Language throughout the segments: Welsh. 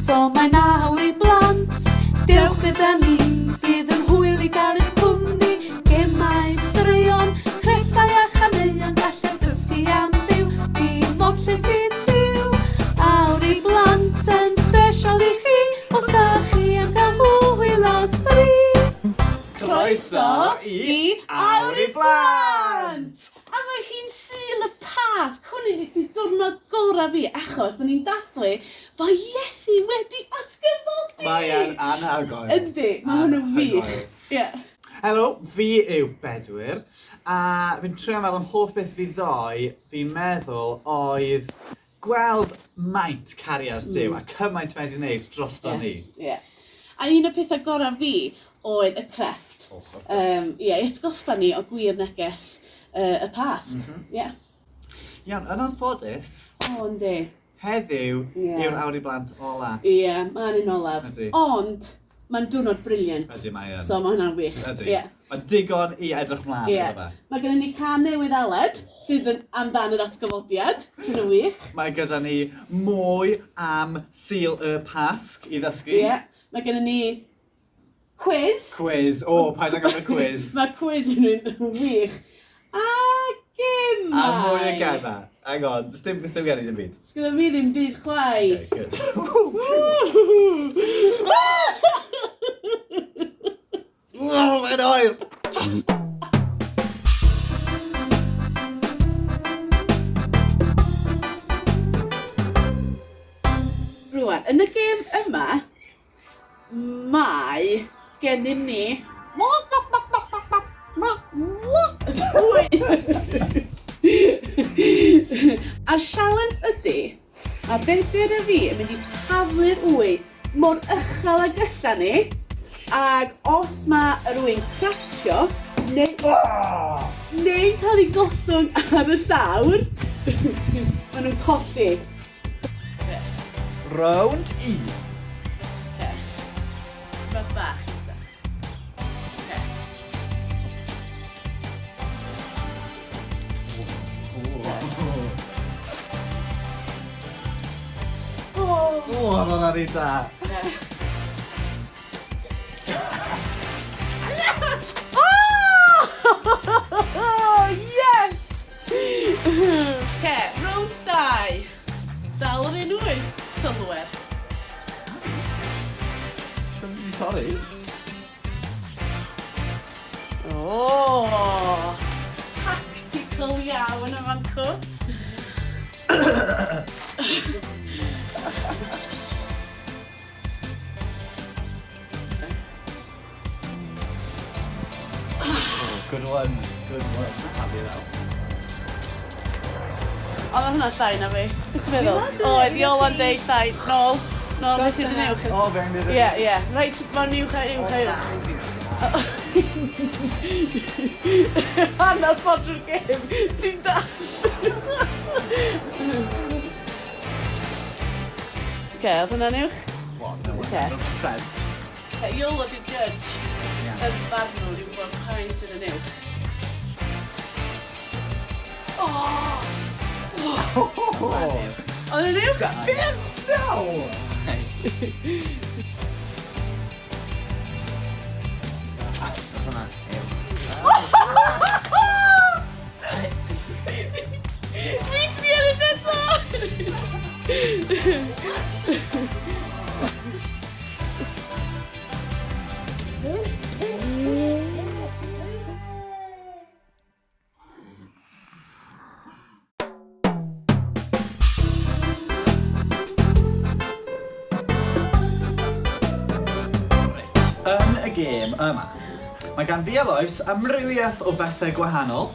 So mae nawr i blant, dewch gyda ni, bydd yn hwyl i gael eich cwmni, gemau, straeon, creffau a chaneuon, gallai dyfti am fyw, dim ond lle ti'n byw. Awr i blant yn sbesial i chi, os da chi am gael hwyl o sbri. Croeso i Awr i Blant! A mae hi'n Sul y Pasg. Hwn ydi diwrnod gorau fi, achos da ni'n dathlu fo Iesu wedi atgyfodi. Mae e'n anhygoel. Yndi, mae hwn yn wych. Yeah. Helo, fi yw Bedwyr, a fi'n trio meddwl am hoff beth fi ddoi, fi'n meddwl oedd gweld maint cariad Duw a cymaint mae'n wneud drosto ni. Ie. A un o'r pethau gorau fi oedd y crefft. Ie, atgoffa ni o gwir neges y Pasg. Ie. Iawn, yn anffodus, O, yndi. heddiw yw'r Awr i Blant ola. Ie, mae'n un olaf. Ydi. Ond, mae'n diwrnod briliant. Ydi, mae yn. So mae hwnna'n wych. Ydi. Ie. Mae'n digon i edrych mlaen Ie. iddo fe. Mae gennym ni can newydd aled, sydd yn amdan yr atgyfodiad, sydd yn wych. Mae gyda ni mwy am Sul y Pasg i ddysgu. Ie. Mae gennym ni quiz. Quiz. O, paid ag am y quiz. Mae quiz yn wych. A gemau. A mwy o gemau. Hang on, dim gen i dim byd. Sgynna fi ddim byd chwaith. Okay, good. Oh, mae'n oer! Rwan, yn y gêm yma, mae gennym ni... A'r sialens ydy, a Bedwyr a fi yn mynd i taflu'r wy mor uchel a galla ni, ac os mae rhywun cracio, neu cael ei gollwng ar y llawr, maen nhw'n colli. Round 1. Mae bach isa. O, mae'n ari da. Oh, yes! Round 2. Dal yr un wy, sylwer. Sorry. Oh, tactical iawn y fancw. Good one. Good one. Happy now. O, mae hwnna'n llai na fi. Beth ti'n meddwl? Oedd, Iolan deud llai. Nôl. Nôl, beth sydd yn uwch? O, fe yn Ie, ie. Reit, mae'n uwch a uwch a uwch. Hanna ffordd drwy'r gêm. Ti'n dall. Oedd hwnna'n uwch? 100%. Iola di judge. Yn barn nhw, dwi'n gwybod pa un sydd yn uwch. Oedd yn uwch? Beth? No! Fi sy'n ennill eto! Yn y gêm yma, mae gan fi a Lois amrywiaeth o bethau gwahanol.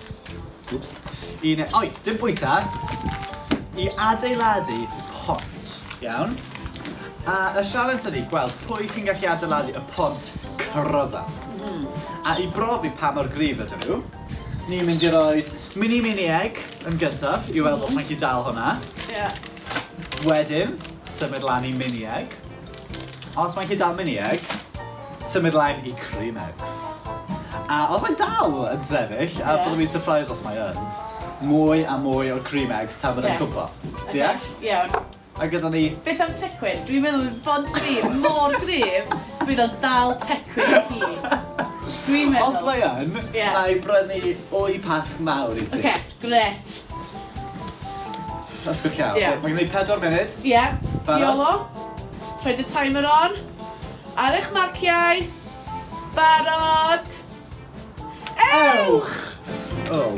Dim bwyta, i adeiladu pont, iawn? A y sialens ydy gweld pwy sy'n gallu adeiladu y pont cryfaf. A i brofi pa mor gryf ydyn nhw, ni'n mynd i roi mini egg yn gyntaf i weld os mae'n gallu dal hwnna. Wedyn, symud lan i mini egg. Os mae'n gallu dal mini egg, symud lan i cream eggs. A os mae'n dal yn sefyll, a byddwn i'n surprised os mae yn, mwy a mwy o cream eggs tan bod yn cwmpo. Deall? Iawn. A gyda ni... Beth am tecwyn? Dwi'n meddwl bod fi mor gryf, bydd o'n dal tecwyn i chi. Dwi'n meddwl. Os mae yn, na i brynu o'i pasg mawr i ti. Oce, gret. That's good llaw. Mae gen i 4 munud. Ie, Barod? Iolo. Rhaid y timer on. Ar eich marciau. Barod. Ewch! Oh.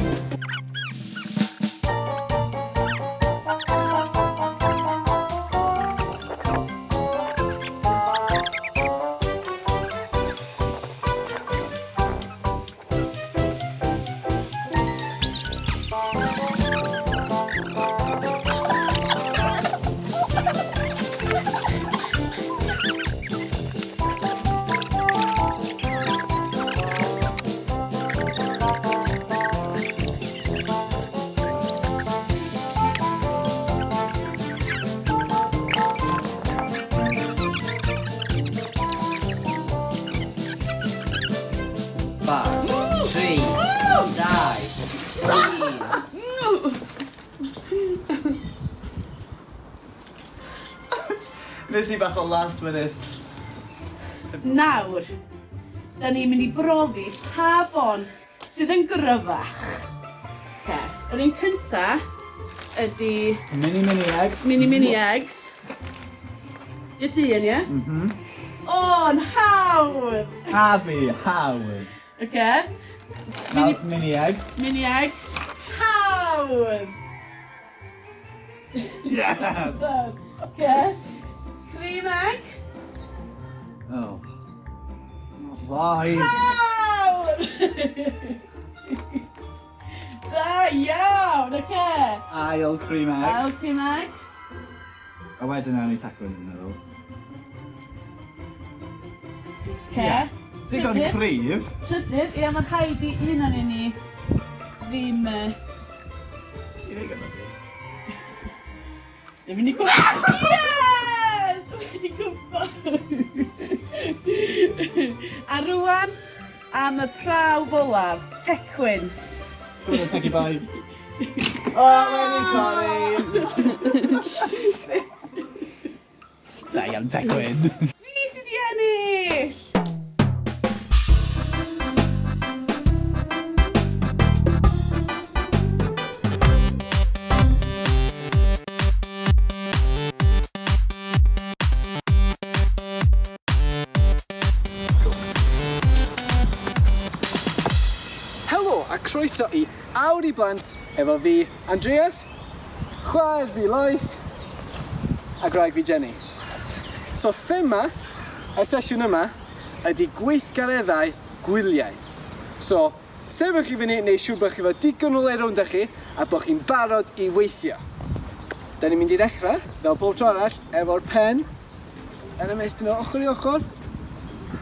Nes i bach o last minute. Nawr, da ni'n mynd i brofi pa bont sydd yn gryfach. Yr un cynta ydy... Mini egg. Mini eggs. Just un, ie? O'n hawdd! A fi, hawdd. Oce. Mini egg. Mini egg. Hawdd! Yes! Oce. Cream egg. Oh. Why? Hawdd! Da iawn, oce. Ail cream egg. Ail cream egg. A wedyn nawn ni tacwn yn ddol. Oce. Digon cryf. Trydydd, ie, mae'n rhaid i un o'n ni ddim... Dwi'n mynd i gwybod. Yes! Wedi gwybod. A rwan, am y prawf olaf, tecwyn. Dwi'n mynd tegu bai. O, wedi torri! Da iawn tecwyn. Fi sydd i ennill! Helo a croeso i Awr i Blant efo fi, Andreas, chwaer fi Lois a graig fi Jenny. So thema y sesiwn yma ydy gweithgareddau gwyliau. So, sefyll i fyny neu siŵr bod chi efo digon o le rownd chi a bod chi'n barod i weithio. Da ni'n mynd i ddechrau, fel bob tro arall, efo'r pen yn ymestyn o ochr i ochr,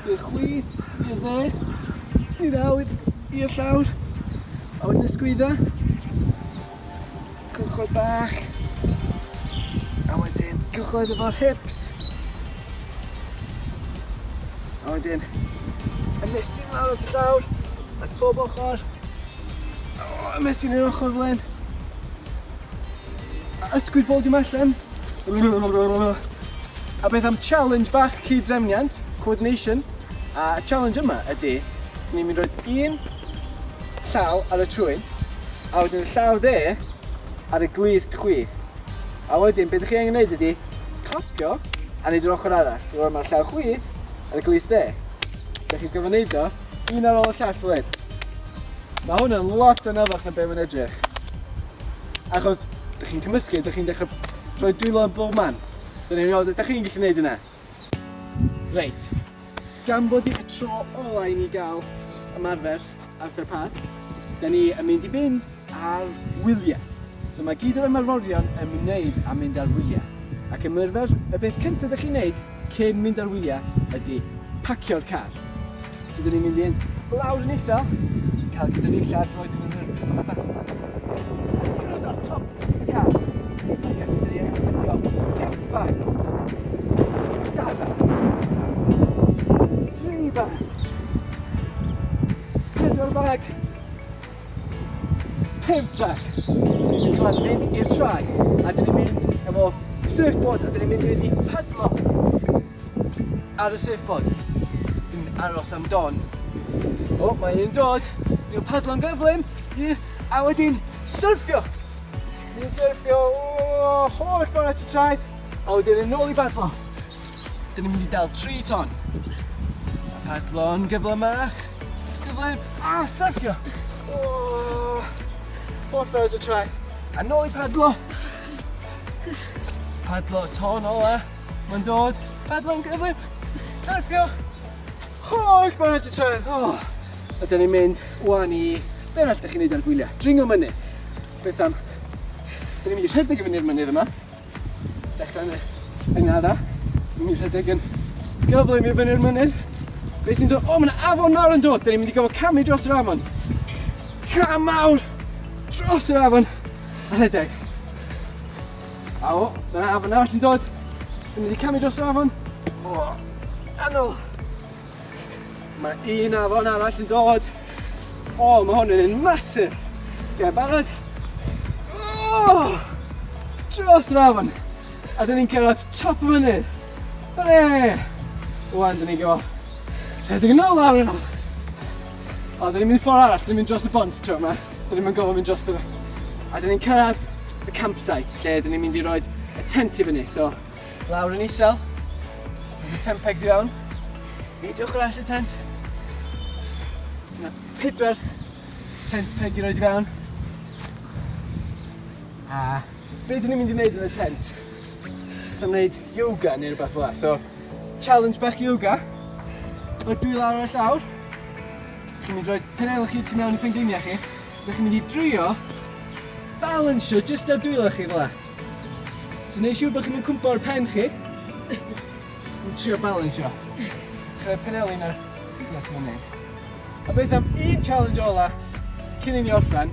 i'r chwith, i'r dde, i'r awr, i'r llawr, a wedyn ysgwydda, cylchoedd bach, a wedyn cylchoedd efo'r hips, a wedyn ymestyn lawr at y llawr, at bob ochr, ymestyn i'r ochr flen, a ysgwyd bob dim allan, a beth am challenge bach cyd-drefniant, coordination, a challenge yma ydy, dyn ni'n mynd rhoi un llaw ar y trwyn, a wedyn y llaw dde ar y glist chwith. A wedyn, beth ydych chi angen gwneud ydy clapio a wneud yr ochr arall. So mae'r llaw chwith ar y glist dde. Ydych chi'n gyfo wneud o, un ar ôl y llall wedyn. Mae hwnna'n lot o nofach yn be mae'n edrych. Achos, ydych chi'n cymysgu, ydych chi'n dechrau rhoi dwylo yn bob man. So ni'n meddwl, ydych chi'n gallu gwneud yna? Reit. Gan bod i y tro ola i ni gael ymarfer ar y Pasg, da ni yn mynd i fynd ar wyliau. So mae gyd o'r ymarferion yn ymwneud â mynd ar wyliau. Ac ymarfer, y beth cyntaf ydych chi'n gwneud cyn mynd ar wyliau ydy pacio'r car. So da ni'n mynd i fynd lawr yn isel, cael gyda ni llad roed yn yr ar top y car. Ac eto da ni yn pacio 5 bag. 3 bag. 4 bag. 5 bag. So ni'n mynd i'r traeth, a dyn ni'n mynd efo surfboard a dyn ni'n mynd i fynd i padlo ar y surfboard. Dwi'n aros am don. O, mae un dod. Ni'n padlo'n gyflym a wedyn surfio. Ni'n surfio holl ffordd at y traeth a wedyn yn ôl i padlo. Dyn ni'n mynd i dal 3 ton. Padlo'n gyflymach. Gyflym a surfio. Holl ffordd at y traeth. A nôl i padlo. Padlo ton ola. Mae'n dod. Padlo'n gyflym. Surfio. Holl ffordd at y traeth. A dyn ni'n mynd wan i... Be arall da chi'n neud ar gwyliau? Dringo mynydd. Beth am... Dyn ni'n mynd i rhedeg i fyny'r mynydd yma. Dechrau yn ada. Dyn ni'n mynd i rhedeg yn gyflym i fyny'r mynydd. Be sy'n dod? O, mae'na afon nawr yn dod. Dyn ni'n mynd i gofio camu dros yr afon. Cam mawr dros yr afon. A rhedeg. A o, mae'na afon arall yn dod. Dyn ni'n mynd i camu dros yr afon. O, anol. Mae un afon arall yn dod. O, mae hwn yn un masif. Ie, barod. O, dros yr afon. A dyn ni'n cyrraedd top y mynydd. Hooray! Wan, dyn ni'n gofio rhedeg yn ôl lawr yno. O, dyn ni'n mynd ffordd arall, dyn ni'n mynd dros y bont tro yma. Dyn ni'n mynd gofio mynd dros y... A dyn ni'n cyrraedd y campsite, lle dyn ni'n mynd i roi y tent i fyny. So, lawr yn isel. Mae tent pegs i fewn. Neidiwch yr all y tent. Yna 4 tent peg i roi i fewn. A be dyn ni'n mynd i wneud yn y tent? Byddai'n wneud yoga neu rhywbeth fel 'na. So, challenge bach yoga. O 2 lawr ar y llawr. Chi'n mynd i roi penel chi tu mewn i pengliniau chi. Ydych chi'n mynd i drio balansio jyst ar dwylo chi fel 'na. So neud siŵr bod chi'n mynd cwmpo ar pen chi. Yn trio balansio. Ydych chi'n penel un ar nes fyny. A beth am un challenge ola cyn i ni orffen,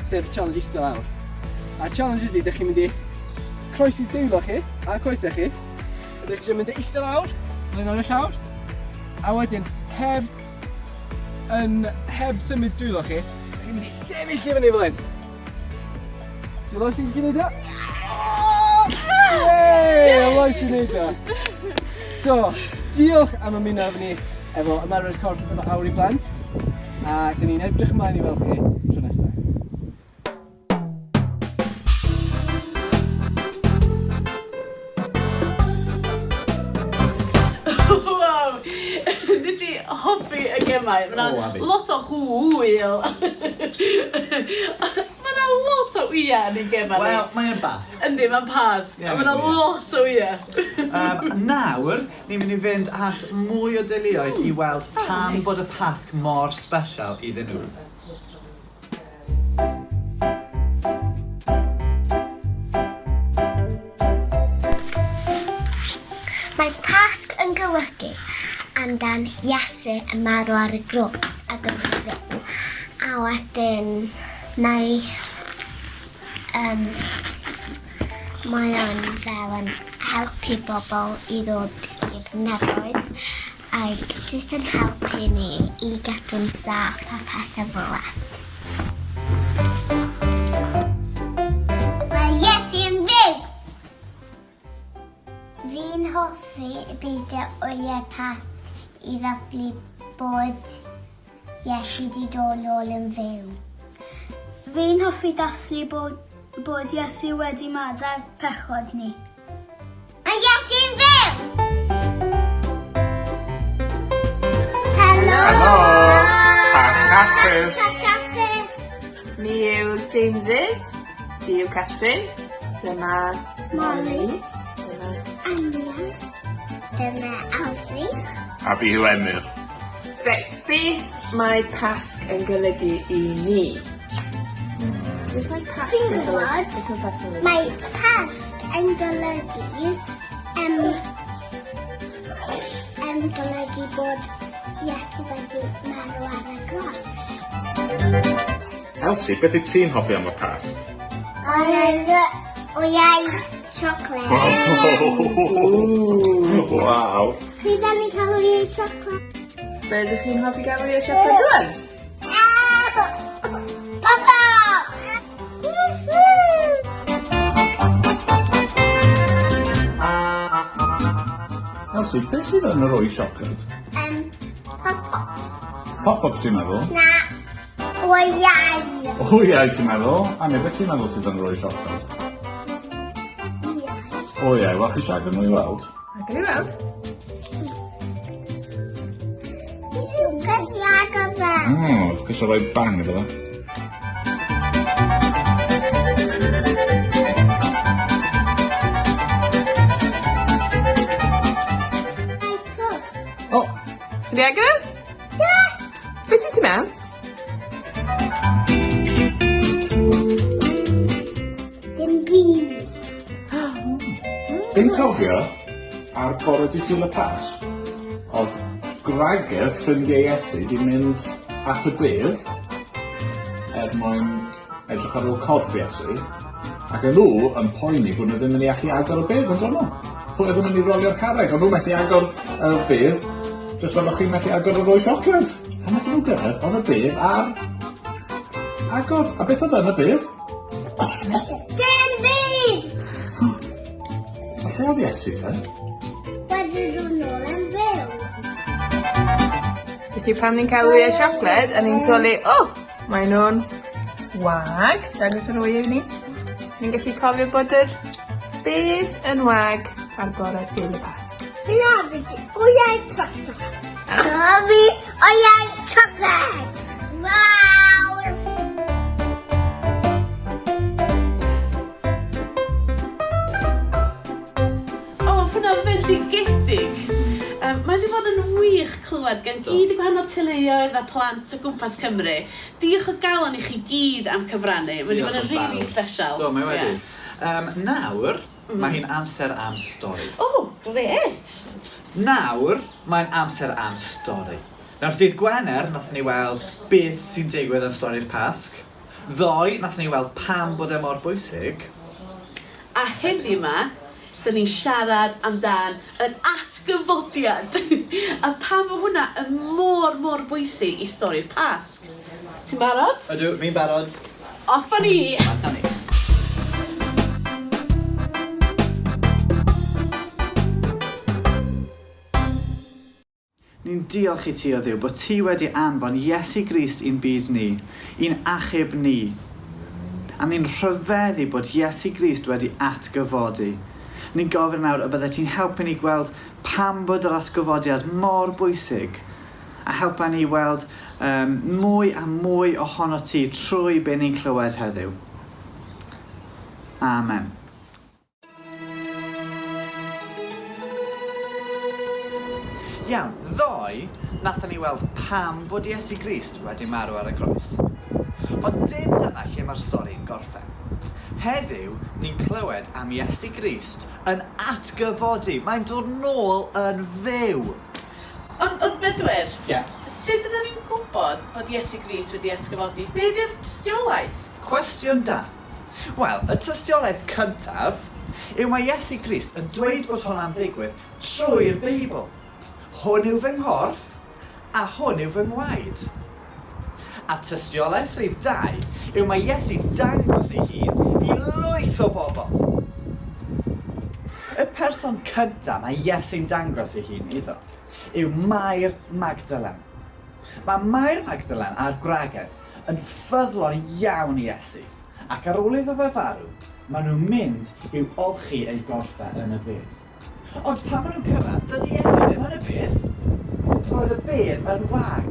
sef challenge eistedd lawr. A'r challenge ydy, ydych chi'n mynd i croesi dwylo chi a coesau chi. Ydych chi'n mynd i eistedd lawr, flin ar y llawr. A wedyn, heb symud dwylo chi, ydych chi'n mynd i sefyll i fyny fel hyn. Di Lois yn gallu gwneud o? Yey! Lois di wneud o. So, diolch am ymuno efo ni efo ymarfer corff efo awr I Blant. A dyn ni'n edrych ymlaen I weld chi tro nesaf. Hoffi y gemau. Mae lot o hwyl. Mae lot o wya yn y gemau. Wel, mae'n Pasg. Yndi, mae'n Pasg. Mae lot o wya. Nawr, ni'n mynd I fynd at mwy o deuluoedd I weld pam bod y Pasg mor special iddyn nhw. Mae Pasg yn golygu amdan Iesu yn marw ar y grwdd ac yn fyw. A wedyn, mae o'n fel yn helpu bobl I ddod i'r nefoedd ac jyst yn helpu ni I gadw'n saff a pethau fel 'na. Mae Iesu yn fyw! Fi'n hoffi beidio wyau Pasg I ddathlu bod Iesu di dod nôl yn fyw. Fi'n hoffi dathlu bod Iesu wedi maddau'r pechod ni. Mae Iesu'n fyw! Helo! Pasg Hapus. Pasg Hapus! Mi yw James's, fi yw Catrin, dyma Molly, dyma Anya. Dyma Elsie. A fi yw Emyr. Reit, beth mae Pasg yn golygu I ni? Beth mae Pasg yn golygu? Mae Pasg yn golygu bod Iesu wedi marw ar y gros. Elsie, beth yw ti'n hoffi am y Pasg? Wyau chocolate. Waw. Pryd am I cael wyau chocolate? Be ydych chi'n hoffi gael o'i siarad rwan? Papa! Elsie, beth sydd yn yr o'i siocled? Pop-pops. Pop-ups ti'n meddwl? Na. O iau. O iau ti'n meddwl? Anne, beth ti'n meddwl sydd yn yr o'i siocled? Iau. O iau, wel chi siarad nhw i weld? Ac yn i weld. Gyddiad o fe. Chi eisiau rhoi bang iddo fe? O, ydi agor? Ie. Beth sy'n ti mewn? Dim byd. Fi'n cofio ar bore di Sul y Pasg, oedd gwragedd ffrindiau Iesu di mynd at y bydd mwyn edrych ar ôl corff Iesu, ac yn nhw yn poeni bod nhw ddim yn ei allu agor y bydd yn dod nhw. Pwy oedd yn mynd i rolio'r carreg, ond nhw methu agor y bydd, jyst fel o'ch chi'n methu agor yr o'i siocled. A methu nhw gyrraedd, oedd y bydd ar agor. A beth oedd yn y bydd? Dim byd. A lle oedd Iesu te? Wedi nhw'n ôl yn fyw. Felly pan ni'n cael wyau siocled, a ni'n soli, mae nhw'n wag. Dangos yr wyau i ni. Ni'n gallu cofio bod yr bydd yn wag ar bore Sul y Pasg. Fi'n ofyd o iau chocolate. Fi o iau chocolate. Fawr. Hwna'n fendigedig. Mae wedi bod yn wych clywed gan gyd y gwahanol teuluoedd a plant o gwmpas Cymru. Diolch o galon i chi gyd am cyfrannu. Mae wedi bod yn really special. Do, mae wedi. Nawr, mae hi'n amser am stori. Gret. Nawr, mae'n amser am stori. Nawr, dydd Gwener, nath ni weld beth sy'n digwydd yn stori'r Pasg. Ddoe, nath ni weld pam bod e mor bwysig. A heddi yma, dyn ni'n siarad amdan yn atgyfodiad. A pam bod hwnna yn mor bwysig i stori'r Pasg. Ti'n barod? Ydw, fi'n barod. Off a ni! Amtan ni. Ni'n diolch i ti o Dduw bod ti wedi anfon Iesu Grist i'n byd ni, i'n achub ni. A ni'n rhyfeddu bod Iesu Grist wedi atgyfodi. Ni'n gofyn nawr y bydde ti'n helpu ni gweld pam bod yr atgyfodiad mor bwysig, a helpa ni weld mwy a mwy ohono ti trwy be ni'n clywed heddiw. Amen. Iawn, ddoe, nathon ni weld pam bod Iesu Grist wedi marw ar y croes. Ond dim dyna lle mae'r stori'n gorffen. Heddiw, ni'n clywed am Iesu Grist yn atgyfodi. Mae'n dod nôl yn fyw. Ond Bedwyr, Sut ydyn ni'n gwybod bod Iesu Grist wedi atgyfodi? Be di'r tystiolaeth? Cwestiwn da. Wel, y tystiolaeth cyntaf yw mae Iesu Grist yn dweud bod hwnna'n ddigwydd trwy'r Beibl. Hwn yw fy nghorff, a hwn yw fy ngwaed. A tystiolaeth rhif 2 yw mae Iesu dangos ei hun i lwyth o bobl. Y person cyntaf mae Iesu'n dangos ei hun iddo yw Mair Magdalen. Mae Mair Magdalen a'r gwragedd yn ffyddlon iawn i Iesu, ac ar ôl iddo fe farw, maen nhw'n mynd i'w olchi ei gorffau yn y bydd. Ond pan maen nhw'n cyrraedd, dydy Iesu ddim yn y bydd. Roedd y bydd yn wag.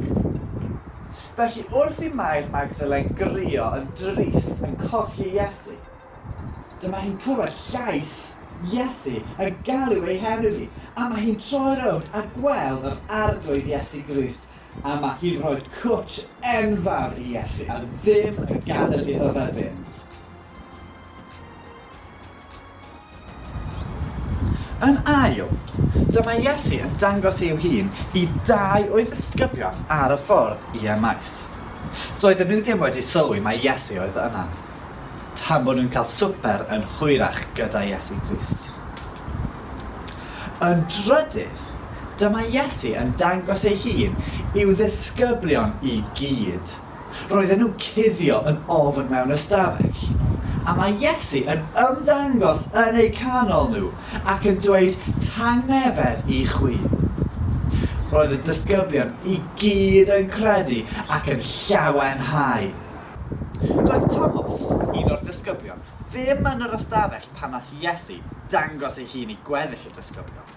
Felly wrth i Mair Magdalen grio yn drist yn colli Iesu, dyma hi'n clywed llais Iesu yn galw ei henw hi, a mae hi'n troi rownd a gweld yr arglwydd Iesu Grist, a mae hi'n rhoi cwtsh enfawr i Iesu a ddim yn gadael iddo fe fynd. Yn ail, dyma Iesu yn dangos ei hun i 2 o'i ddisgyblion ar y ffordd i Emmaus. Doedden nhw ddim wedi sylwi mae Iesu oedd yna, tan bod nhw'n cael swper yn hwyrach gyda Iesu Grist. Yn drydydd, dyma Iesu yn dangos ei hun i'w ddisgyblion i gyd. Roedden nhw'n cuddio yn ofn mewn ystafell, A mae Iesu yn ymddangos yn eu canol nhw ac yn dweud tangnefedd I chwi. Roedd y disgyblion I gyd yn credu ac yn llawenhau. Doedd Thomas, un o'r disgyblion, ddim yn yr ystafell pan nath Iesu dangos ei hun I gweddill y disgyblion.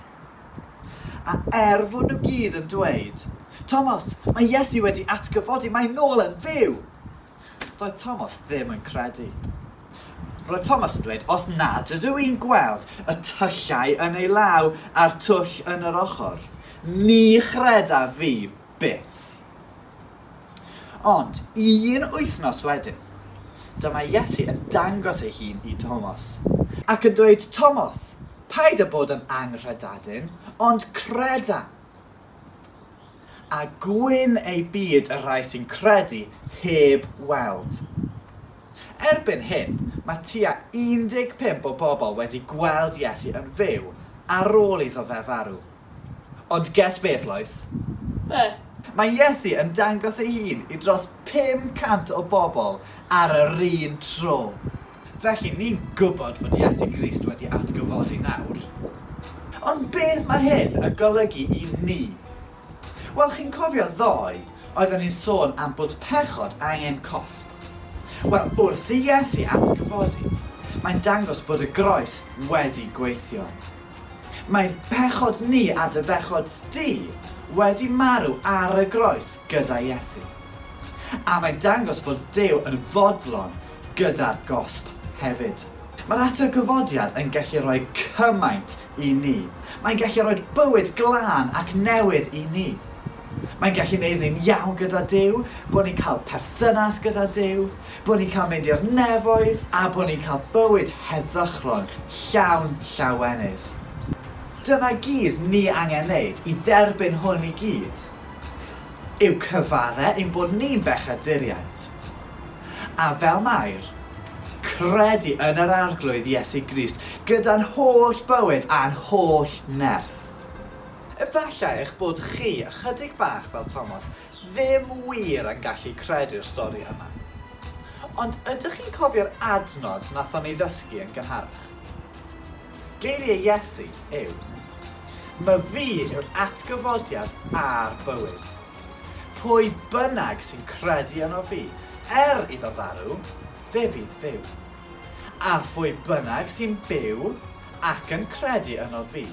A fod nhw gyd yn dweud, Thomas, mae Iesu wedi atgyfodi, mae nôl yn fyw. Doedd Thomas ddim yn credu. Roedd Thomas yn dweud, os nad ydw i'n gweld y tyllau yn ei law a'r twll yn yr ochr, ni chreda fi byth. Ond, 1 wythnos wedyn, dyma Iesu yn dangos ei hun I Thomas. Ac yn dweud, Thomas, paid â bod yn anghredadyn, ond creda. A gwyn ei byd y rhai sy'n credu heb weld. Erbyn hyn, mae tua 15 o bobl wedi gweld Iesu yn fyw ar ôl iddo fe farw. Ond guess beth, Lois? Be? Mae Iesu yn dangos ei hun I dros 500 o bobl ar yr un tro. Felly ni'n gwybod fod Iesu Grist wedi atgyfodi nawr. Ond beth mae hyn yn golygu I ni? Wel, chi'n cofio ddoe, oedden ni'n sôn am bod pechod angen cosb. Wel, wrth I Iesu atgyfodi, mae'n dangos bod y groes wedi gweithio. Mae pechod ni a dy bechod di wedi marw ar y groes gyda Iesu. A mae'n dangos bod Duw yn fodlon gyda'r gosb hefyd. Mae'r atgyfodiad yn gallu rhoi cymaint I ni. Mae'n gallu rhoi bywyd glân ac newydd I ni. Mae'n gallu gwneud ni'n iawn gyda Duw, bod ni'n cael perthynas gyda Duw, bod ni'n cael mynd i'r nefoedd, a bod ni'n cael bywyd heddychlon llawn llawenydd. Dyna gyd ni angen wneud I dderbyn hwn I gyd. Yw cyfaddau ein bod ni'n bechaduriaid. A fel Mair, credu yn yr arglwydd Iesu Grist gyda'n holl bywyd a'n holl nerth. Efallai eich bod chi, ychydig bach fel Thomas, ddim wir yn gallu credu'r stori yma. Ond ydych chi'n cofio'r adnod nathon ni ddysgu yn gynharach? Geiriau Iesu yw, mae fi yw'r atgyfodiad a'r bywyd. Pwy bynnag sy'n credu yno fi, iddo farw, fe fydd fyw. A phwy bynnag sy'n byw ac yn credu yno fi,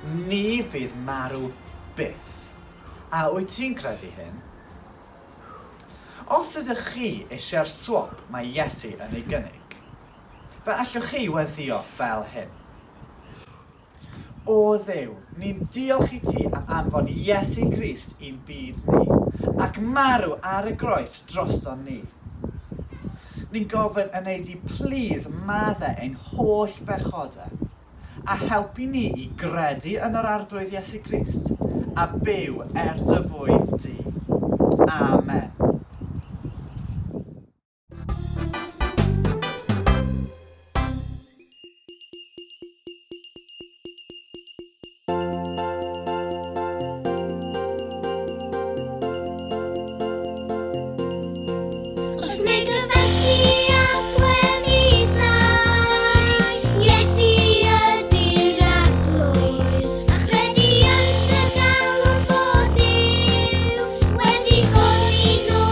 ni fydd marw byth. A wyt ti'n credu hyn? Os ydych chi eisiau'r swop mae Iesu yn ei gynnig, fe allwch chi weddio fel hyn. O Dduw, ni'n diolch I ti am anfon Iesu Grist i'n byd ni, ac marw ar y groes droston ni. Ni'n gofyn yn ei di plîs maddau ein holl bechodau, a helpu ni I gredu yn yr arglwydd Iesu Grist, a byw dy fwyd di. Amen. Os neu gyfelsi agwedd isau, Iesu ydy'r arglwydd, a chredu yn dy galon bod Duw wedi godi nôl.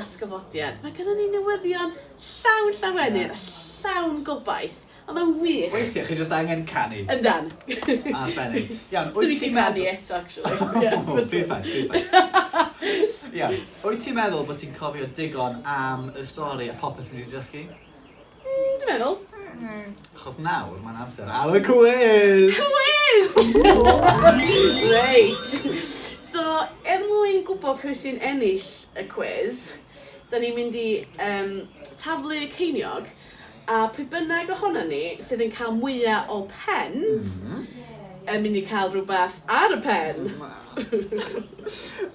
atgyfodiad. Mae gennym ni newyddion llawn llawenydd a llawn gobaith. Ond yn wych. Weithiau, chi jyst angen canu. Yndan. Arbennig. Iawn, So ni chi canu eto, actually. Please paid. Iawn, wyt ti'n meddwl bod ti'n cofio digon am y stori a popeth ni wedi dysgu? Dwi'n meddwl. Achos nawr, mae'n amser ar y quiz! Quiz! Reit. So, mwyn gwybod pwy sy'n ennill y quiz, da ni'n mynd i taflu ceiniog, a pwy bynnag ohono ni sydd yn cael mwyaf o pens, yn mynd i cael rhywbeth ar y pen.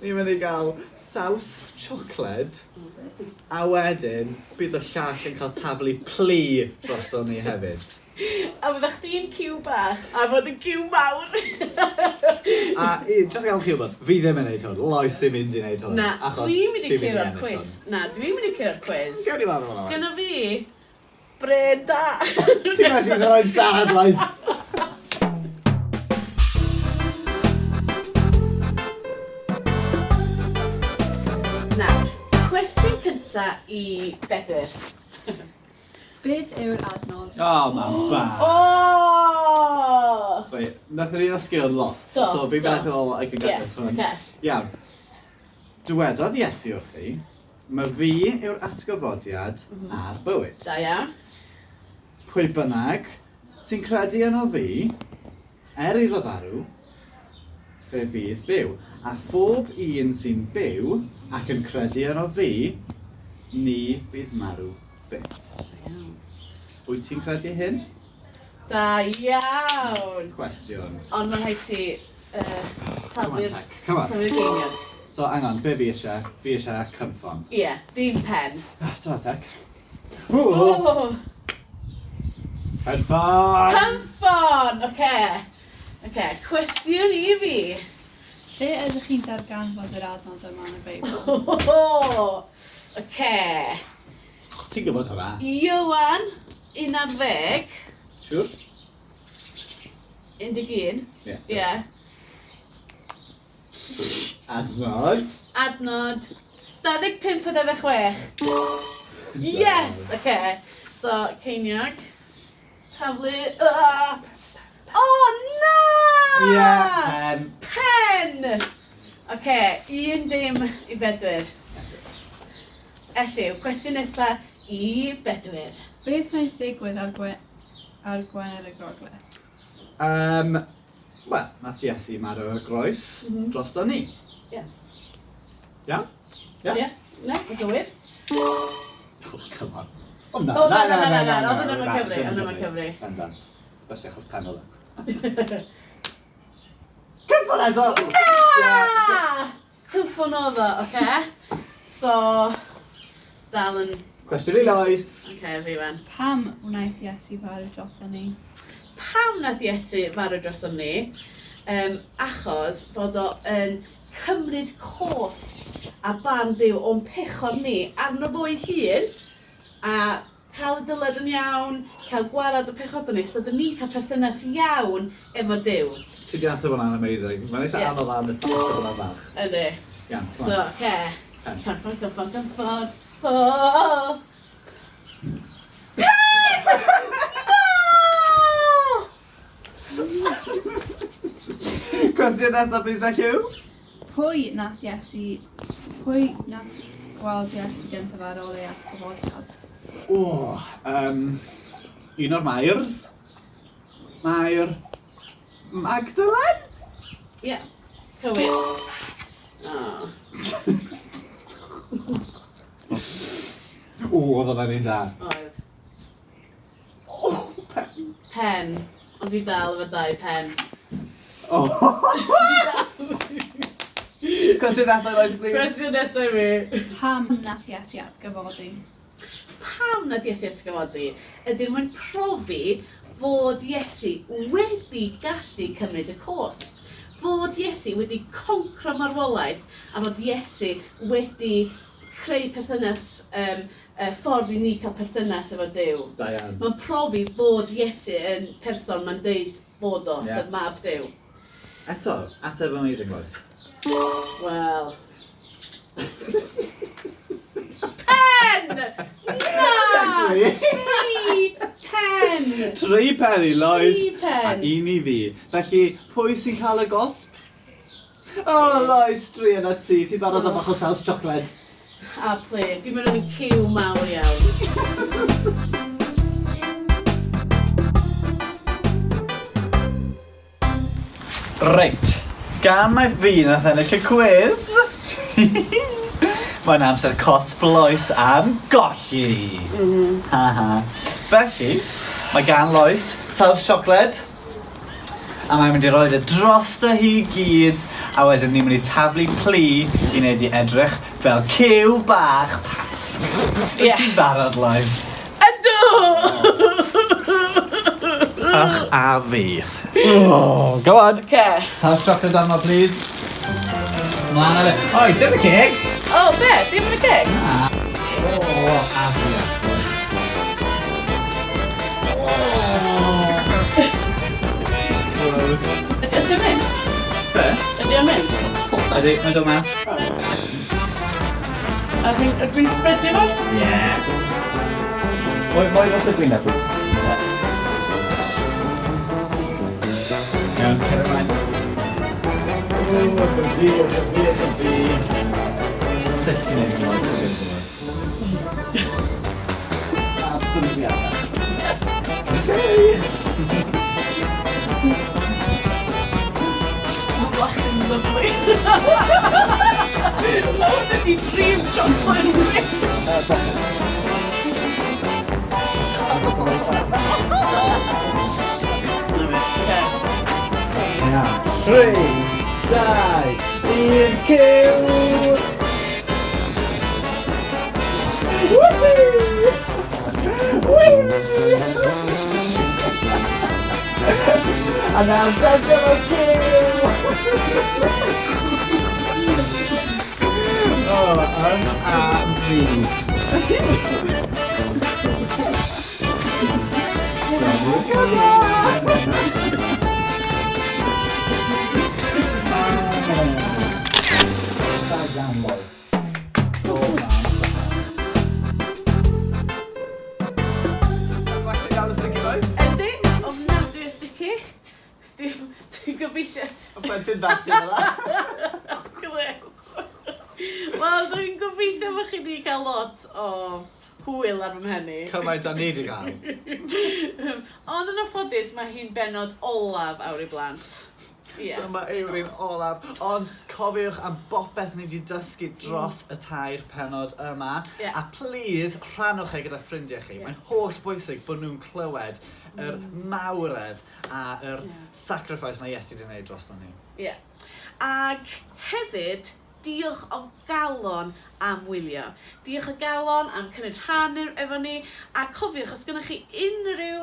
Ni'n mynd i gael saws siocled, a wedyn bydd y llall yn cael taflu pli drosto ni hefyd. A byddech chdi'n ciw bach, a fod yn ciw mawr. A just gael chi wybod, fi ddim yn neud hwn, Lois ddim mynd i neud hwn. Na, achos dwi'n mynd i fi cyrra'r ennill quiz. hwn. Na, dwi'n mynd i cyrra'r quiz. Gawn ni fath o'n Lois. Gynna fi, bred da. Ti'n gallu roi'n siarad, Lois? Nawr, cwestiwn cynta i Bedwyr. Beth yw'r adnod? O, mae'n ba. Oh! Wait, nathon ni ddysgu o'n lot, Do, so fi'n do. meddwl I can get this one. Okay. Iawn. Dywedodd Iesu wrthi, mae fi yw'r atgyfodiad a'r bywyd. Da iawn. Pwy bynnag sy'n credu yno fi, iddo farw, fe fydd byw. A phob un sy'n byw ac yn credu yno fi, ni bydd marw byth. Wyt ti'n credu hyn? Da iawn. Cwestiwn. Ond mae'n rhaid ti Come on, taflu'r Tec, come on. geiniog. So, hang on, be fi eisiau? Fi eisiau cynffon. Ie, dim pen. Dyma, Tec. Oh! Cynffon! Cynffon! Oce, cwestiwn i fi. Lle ydych chi'n darganfod yr adnod yma yn y Beibl? Oce. Ti'n gwybod hwnna? Iwan, 11. Siwr? 11. Ie. Ie. Adnod. Adnod 25 a 26. Yes! Oce. So, ceiniog. Taflu. Oh, na! Ie, pen. Pen! Oce, un dim i Bedwyr. Elliw, cwestiwn nesaf i Bedwyr. Beth wnaeth ddigwydd ar Gwener y Gogledd? Wel, nath Iesu marw y groes drosto ni. Ie. Iawn? Ie? Ne, yn gywir. Oh, come on. O, na, O, na, oedd yn yma cyfri, oedd yn yma cyfri. Bendant. Especially achos pen oedd e. Cynffon edo! Cwffwn oedd o, oce? So, dal yn... Cwestiwn i Lois. Oce, fi wan. Pam wnaeth Iesu farw dros ni? Pam nath Iesu farw dros ni? Achos fod o yn cymryd cosp a ban Duw o'n pechod ni arno fo'i hun a cael y dyled yn iawn, cael gwarad o pechod ni, so dyn ni'n cael perthynas iawn efo Duw. Ti di answer hwnna'n amazing. Mae'n eitha Ie. anodd am ystod hwnna bach. Ydy. Iawn, So, come on. oce. Pen. Cynffon. Oh! Cwestiwn nesaf, please, Elliw. Pwy nath gweld Iesu gyntaf ar ôl ei atgyfodiad? Un o'r Maers. Maer Magdalen? Ie, cywir. Oh. Oedd hwnna'n un da. Oedd. Pen. Pen. Ond dwi dal efo 2 pen. Cwestiwn nesaf, Lois, please. Cwestiwn nesaf i fi. Pam nath Iesu atgyfodi? Pam na Iesu atgyfodi ydy'n mwyn profi fod Iesu wedi gallu cymryd y cosp. Fod Iesu wedi concro marwolaeth a fod Iesu wedi creu perthynas, ffordd i ni cael perthynas efo Duw. Da iawn. Mae'n profi fod Iesu yn person mae'n deud fod o, Ie. sef mab Duw. Eto, ateb amazing, Lois. Wel, Pen! 3 pen i Lois. 3 pen. A 1 i fi. Felly, pwy sy'n cael y gosb? O, Lois, 3 yn y ti. Ti'n barod o bach o saws siocled. A ple, dwi'n mynd yn ciw mawr iawn. Reit, gan mae fi nath ennill y quiz. Mae'n amser cosb Lois am golli. Felly, mae gan Lois saws siocled. A mae'n mynd i roed y drosto hi gyd, a wedyn ni'n mynd i taflu plu i wneud i edrych fel ciw bach Pasg. Wyt ti'n barod, Lois? Ydw! Ych a fi. Oh, go on. Okay. Saws chocolate arno, please. Mlaen â fe. Oi, dim y ceg. O, be? Dim yn y ceg? O, a fi, Lois. Gross. Ydy o'n mynd? Be? Ydy o'n mynd? Ydy, mae'n dod mas? A dwi'n spredio fo? Yeah. Mwy os y gwyneb, please. Iawn, cer ymlaen. O, ych yn fi. Sut ti'n neud yn oes yn gwybod? Absolutely anna. Blushing lovely. Love ydi dream chocolate. Iawn. 3, 2, 1, ciw! A nawr dyma fo ciw! O, yn a fi. Ydy, ofnadwy o sticky. Dwi'n gobeithio. Y plentyn bati yna. Glet. Wel, dwi'n gobeithio bod chi wedi cael lot o hwyl ar fy mhenni. Cymaint a ni di gael. Ond yn anffodus, mae hi'n benod olaf awr i blant. Dyma yw'r olaf, ond cofiwch am bopeth ni wedi dysgu dros y 3 pennod yma. A please, rhannwch e gyda ffrindiau chi. Mae'n holl bwysig bod nhw'n clywed yr mawredd a yr sacrifice mae Iesu wedi gwneud dros ni. Ac hefyd, diolch o galon am wylio. Diolch o galon am cymryd rhan efo ni. A cofiwch, os gynnwch chi unrhyw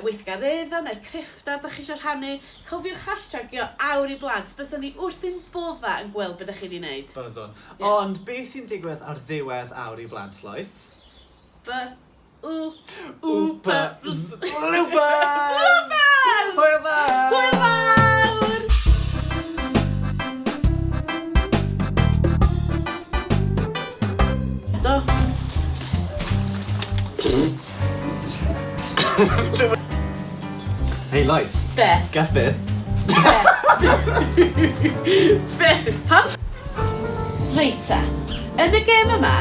weithgaredda neu'r creffta da chi eisiau rhannu, cofiwch hashtagio awr i blant. Bysa ni wrthyn bodda yn gweld beth chi wedi gwneud. Byddwn. Ond beth sy'n digwydd ar ddiwedd awr i blant, Lois? Bloopers! Bloopers! Hwyl fawr! Hwyl fawr! Do. Hey Lois. Be? Guess beth? Be? Pam? Reita. Yn y gêm yma,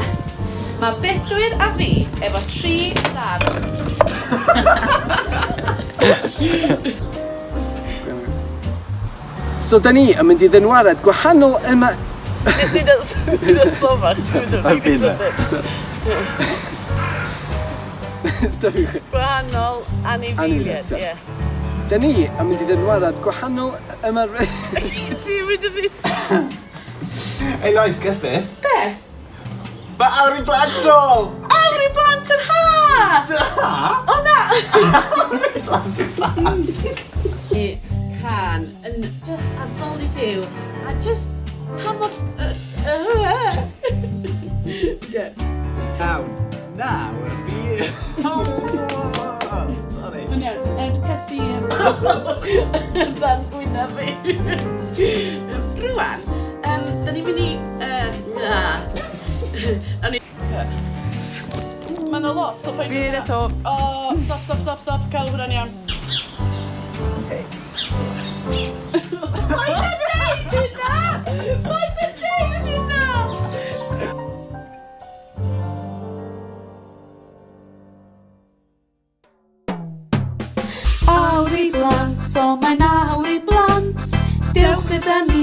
mae Bedwyr a fi efo 3 darn. So, da ni yn mynd i ddynwared gwahanol yma... Nid yn slofach, I've been there. Gwahanol anifeiliaid, ie. Da ni yn mynd i ddynwared gwahanol yma... Ti'n mynd yn rhys... Hey Lois, guess beth? Be? Mae awr i blant nôl! Awr i blant yn ha! O na! Awr i blant i Pasg! I can yn just addoli Duw a just pa mor... Nawr fi... Sorry. Yn iawn, Cati dan gwyna fi. Rwan, da ni'n mynd i... Mae'n o lot, so Fi'n neud eto. O, stop, cael hwnna'n iawn. Okay. Paid â neud hynna! Paid â neud hynna! Awr i blant, o mae'n awr i blant. Dewch gyda ni,